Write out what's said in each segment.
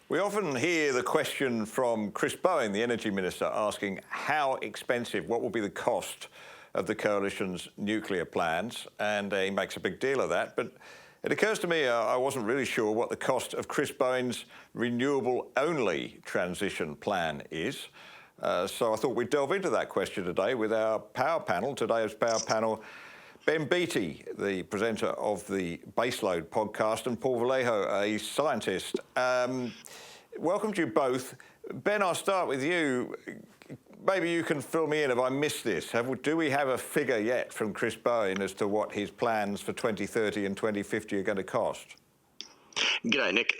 We often hear the question from Chris Bowen, the Energy Minister, asking how expensive, what will be the cost of the Coalition's nuclear plans, and he makes a big deal of that. But it occurs to me I wasn't really sure what the cost of Chris Bowen's renewable-only transition plan is. So I thought we'd delve into that question today with our power panel. Today's power panel, Ben Beattie, the presenter of the Baseload podcast, and Paul Velejo, a scientist. Welcome to you both. Ben, I'll start with you. Maybe you can fill me in if I missed this. Do we have a figure yet from Chris Bowen as to what his plans for 2030 and 2050 are going to cost? G'day, Nick.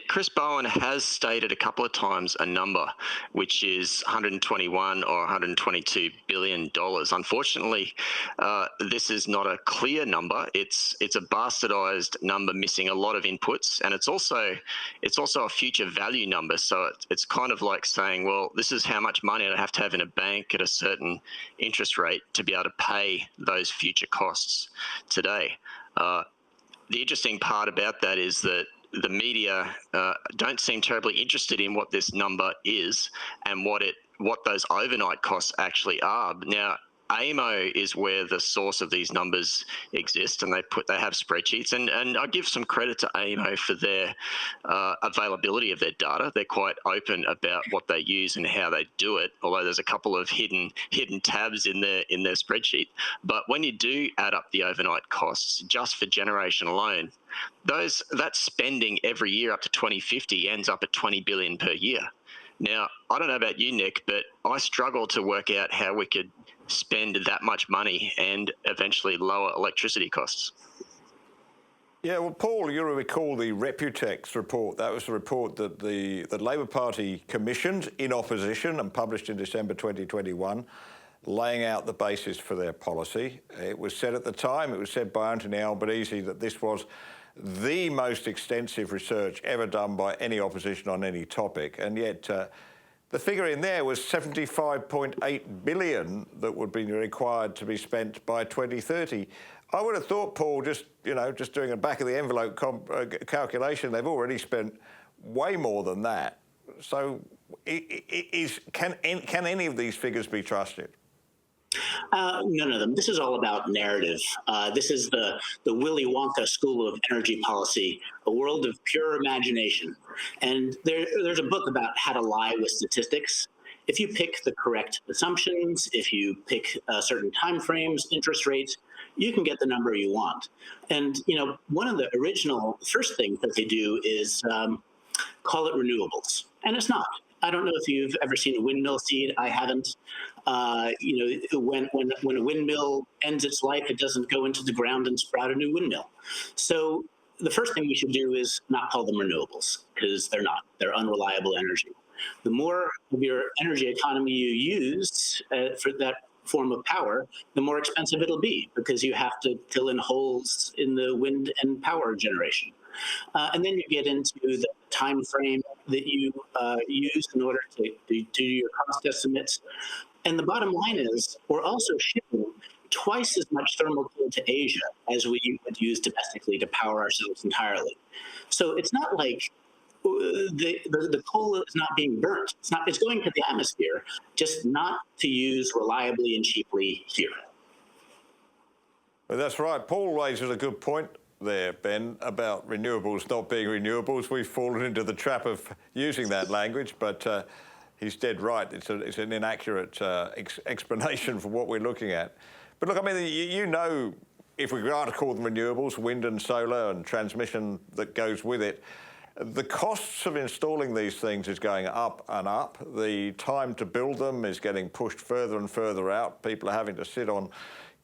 Chris Bowen has stated a couple of times a number, which is 121 or 122 billion dollars. Unfortunately, this is not a clear number. It's a bastardized number missing a lot of inputs, and it's also a future value number. So it's kind of like saying, well, this is how much money I have to have in a bank at a certain interest rate to be able to pay those future costs today. The interesting part about that is that the media don't seem terribly interested in what this number is and what those overnight costs actually are. Now, AEMO is where the source of these numbers exist, and they have spreadsheets. And I give some credit to AEMO for their availability of their data. They're quite open about what they use and how they do it, although there's a couple of hidden tabs in their spreadsheet. But when you do add up the overnight costs just for generation alone, that spending every year up to 2050 ends up at $20 billion per year. Now, I don't know about you, Nick, but I struggle to work out how we could spend that much money and eventually lower electricity costs. Yeah, well, Paul, you'll recall the Reputex report. That was the report that the Labor Party commissioned in opposition and published in December 2021, laying out the basis for their policy. It was said at the time, it was said by Anthony Albanese, that this was the most extensive research ever done by any opposition on any topic, and yet the figure in there was 75.8 billion that would be required to be spent by 2030. I would have thought, Paul, just doing a back of the envelope calculation, they've already spent way more than that. So, can any of these figures be trusted? None of them. This is all about narrative. This is the Willy Wonka school of energy policy, a world of pure imagination. And there's a book about how to lie with statistics. If you pick the correct assumptions, if you pick certain time frames, interest rates, you can get the number you want. And one of the original first things that they do is call it renewables, and it's not. I don't know if you've ever seen a windmill seed. I haven't. When a windmill ends its life, it doesn't go into the ground and sprout a new windmill. So the first thing we should do is not call them renewables, because they're not. They're unreliable energy. The more of your energy economy you use for that form of power, the more expensive it'll be, because you have to fill in holes in the wind and power generation. And then you get into the time frame that you use in order to do your cost estimates. And the bottom line is, we're also shipping twice as much thermal coal to Asia as we would use domestically to power ourselves entirely. So it's not like the coal is not being burnt. It's going to the atmosphere, just not to use reliably and cheaply here. Well, that's right. Paul raises a good point there, Ben, about renewables not being renewables. We've fallen into the trap of using that language, but he's dead right. It's an inaccurate explanation for what we're looking at. But look, I mean, if we are to call them renewables, wind and solar and transmission that goes with it, the costs of installing these things is going up and up. The time to build them is getting pushed further and further out. People are having to sit on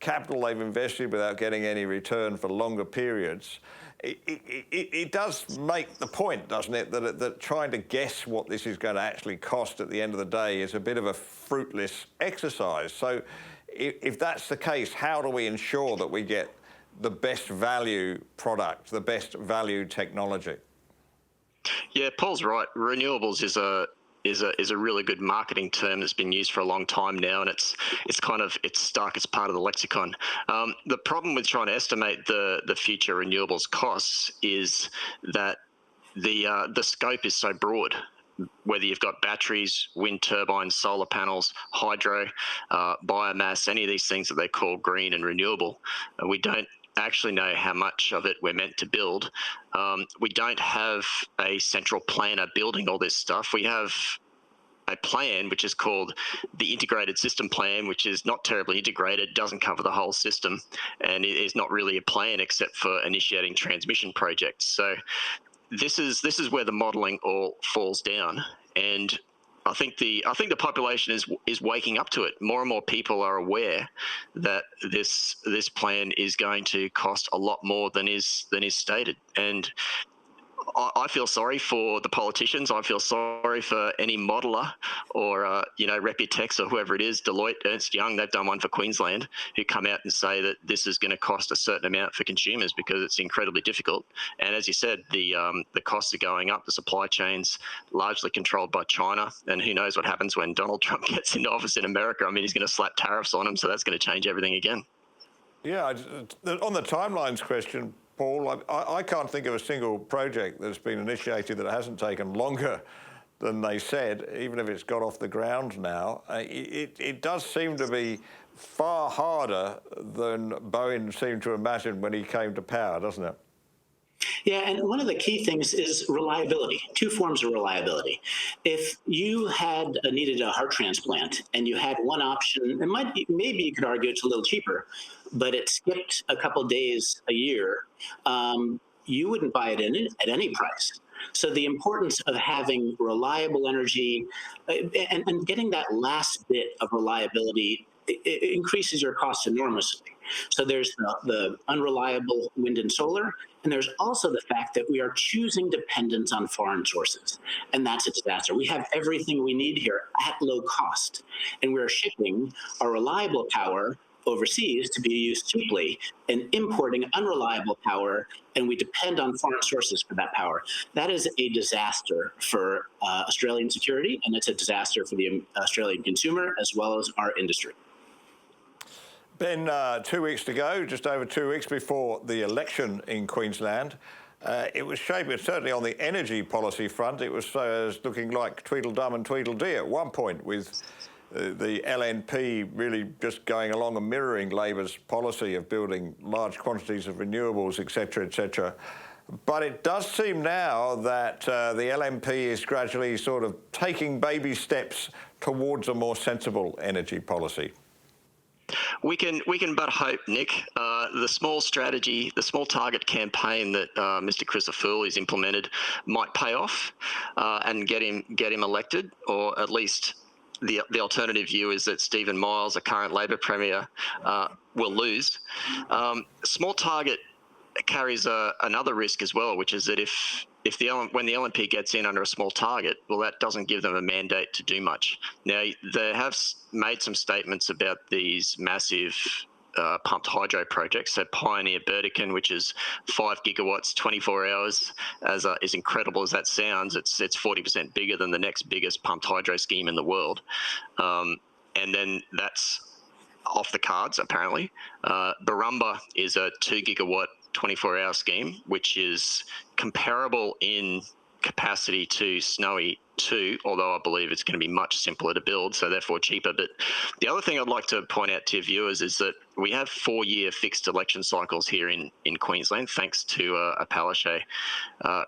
capital they've invested without getting any return for longer periods. It does make the point, doesn't it, that trying to guess what this is going to actually cost at the end of the day is a bit of a fruitless exercise. So if that's the case, how do we ensure that we get the best value product, the best value technology? Yeah, Paul's right. Renewables is a really good marketing term that's been used for a long time now, and it's stuck as part of the lexicon. The problem with trying to estimate the future renewables costs is that the scope is so broad. Whether you've got batteries, wind turbines, solar panels, hydro, biomass, any of these things that they call green and renewable, we don't actually know how much of it we're meant to build. We don't have a central planner building all this stuff. We have a plan which is called the integrated system plan, which is not terribly integrated, doesn't cover the whole system, and it is not really a plan except for initiating transmission projects. So this is where the modelling all falls down, and I think the population is waking up to it. More and more people are aware that this plan is going to cost a lot more than is stated, and I feel sorry for the politicians. I feel sorry for any modeller or, Reputex or whoever it is, Deloitte, Ernst Young, they've done one for Queensland, who come out and say that this is going to cost a certain amount for consumers because it's incredibly difficult. And as you said, the costs are going up. The supply chain's largely controlled by China. And who knows what happens when Donald Trump gets into office in America. I mean, he's going to slap tariffs on them, so that's going to change everything again. Yeah, on the timelines question, Paul, I can't think of a single project that's been initiated that hasn't taken longer than they said, even if it's got off the ground now. It does seem to be far harder than Bowen seemed to imagine when he came to power, doesn't it? Yeah, and one of the key things is reliability, two forms of reliability. If you had needed a heart transplant and you had one option, maybe you could argue it's a little cheaper, but it skipped a couple of days a year, you wouldn't buy it at any price. So the importance of having reliable energy and getting that last bit of reliability, it increases your costs enormously. So there's the unreliable wind and solar, and there's also the fact that we are choosing dependence on foreign sources, and that's a disaster. We have everything we need here at low cost, and we're shipping our reliable power overseas to be used cheaply and importing unreliable power, and we depend on foreign sources for that power. That is a disaster for Australian security, and it's a disaster for the Australian consumer as well as our industry. Ben, 2 weeks to go, just over 2 weeks before the election in Queensland. It was shaping, certainly on the energy policy front, it was looking like Tweedledum and Tweedledee at one point, with the LNP really just going along and mirroring Labor's policy of building large quantities of renewables, et cetera, But it does seem now that the LNP is gradually sort of taking baby steps towards a more sensible energy policy. We can but hope, Nick. The small strategy, the small target campaign that Mr. Christofoul has implemented might pay off and get him elected, or at least the alternative view is that Stephen Miles, a current Labor Premier, will lose. Small target carries another risk as well, which is that when the LNP gets in under a small target, well, that doesn't give them a mandate to do much. Now, they have made some statements about these massive pumped hydro projects. So Pioneer Burdekin, which is 5 gigawatts, 24 hours, as incredible as that sounds, it's 40% bigger than the next biggest pumped hydro scheme in the world. And then that's off the cards, apparently. Barumba is a 2 gigawatt, 24-hour scheme, which is comparable in capacity to Snowy 2, although I believe it's going to be much simpler to build, so therefore cheaper. But the other thing I'd like to point out to your viewers is that we have 4-year fixed election cycles here in Queensland, thanks to a Palaszczuk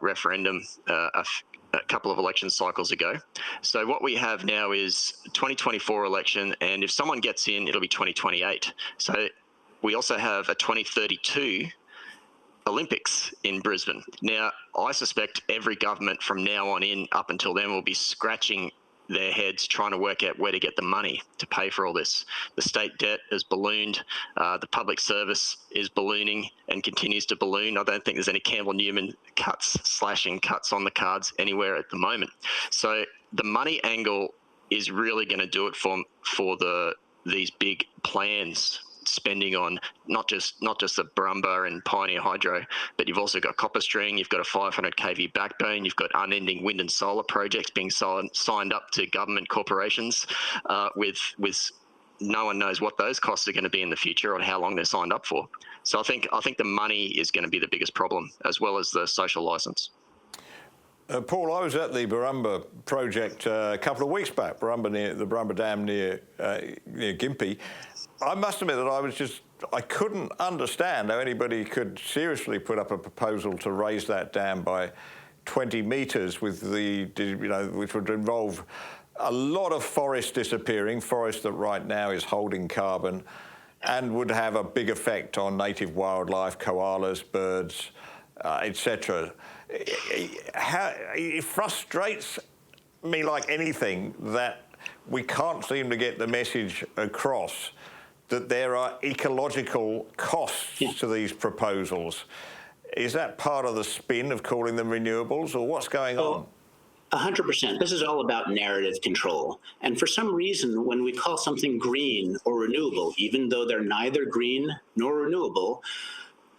referendum a couple of election cycles ago. So what we have now is 2024 election, and if someone gets in, it'll be 2028. So we also have a 2032 Olympics in Brisbane. Now, I suspect every government from now on in up until then will be scratching their heads trying to work out where to get the money to pay for all this. The state debt has ballooned. The public service is ballooning and continues to balloon. I don't think there's any Campbell Newman slashing cuts on the cards anywhere at the moment. So the money angle is really going to do it for these big plans, spending on not just the Barumba and Pioneer Hydro, but you've also got Copper String, you've got a 500 kV backbone, you've got unending wind and solar projects being signed up to government corporations with no one knows what those costs are going to be in the future or how long they're signed up for. So I think the money is going to be the biggest problem, as well as the social license. Paul, I was at the Barumba project a couple of weeks back, the Barumba Dam near Gympie. I must admit that I couldn't understand how anybody could seriously put up a proposal to raise that dam by 20 metres with which would involve a lot of forest disappearing, forest that right now is holding carbon, and would have a big effect on native wildlife, koalas, birds, etc. It frustrates me like anything that we can't seem to get the message across that there are ecological costs to these proposals. Is that part of the spin of calling them renewables, or what's going on? 100%. This is all about narrative control. And for some reason, when we call something green or renewable, even though they're neither green nor renewable,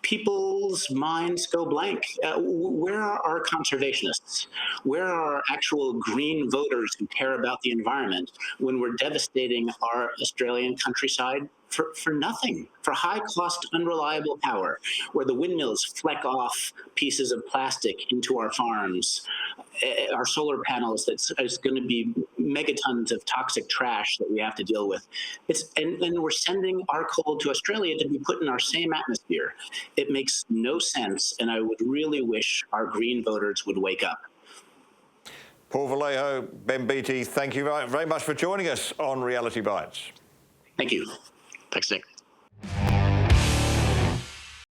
people's minds go blank. Where are our conservationists? Where are our actual green voters who care about the environment when we're devastating our Australian countryside for nothing, for high-cost, unreliable power, where the windmills fleck off pieces of plastic into our farms, our solar panels that's going to be megatons of toxic trash that we have to deal with. And we're sending our coal to Australia to be put in our same atmosphere. It makes no sense, and I would really wish our green voters would wake up. Paul Velejo, Ben Beattie, thank you very much for joining us on Reality Bites. Thank you. Thanks, Nick.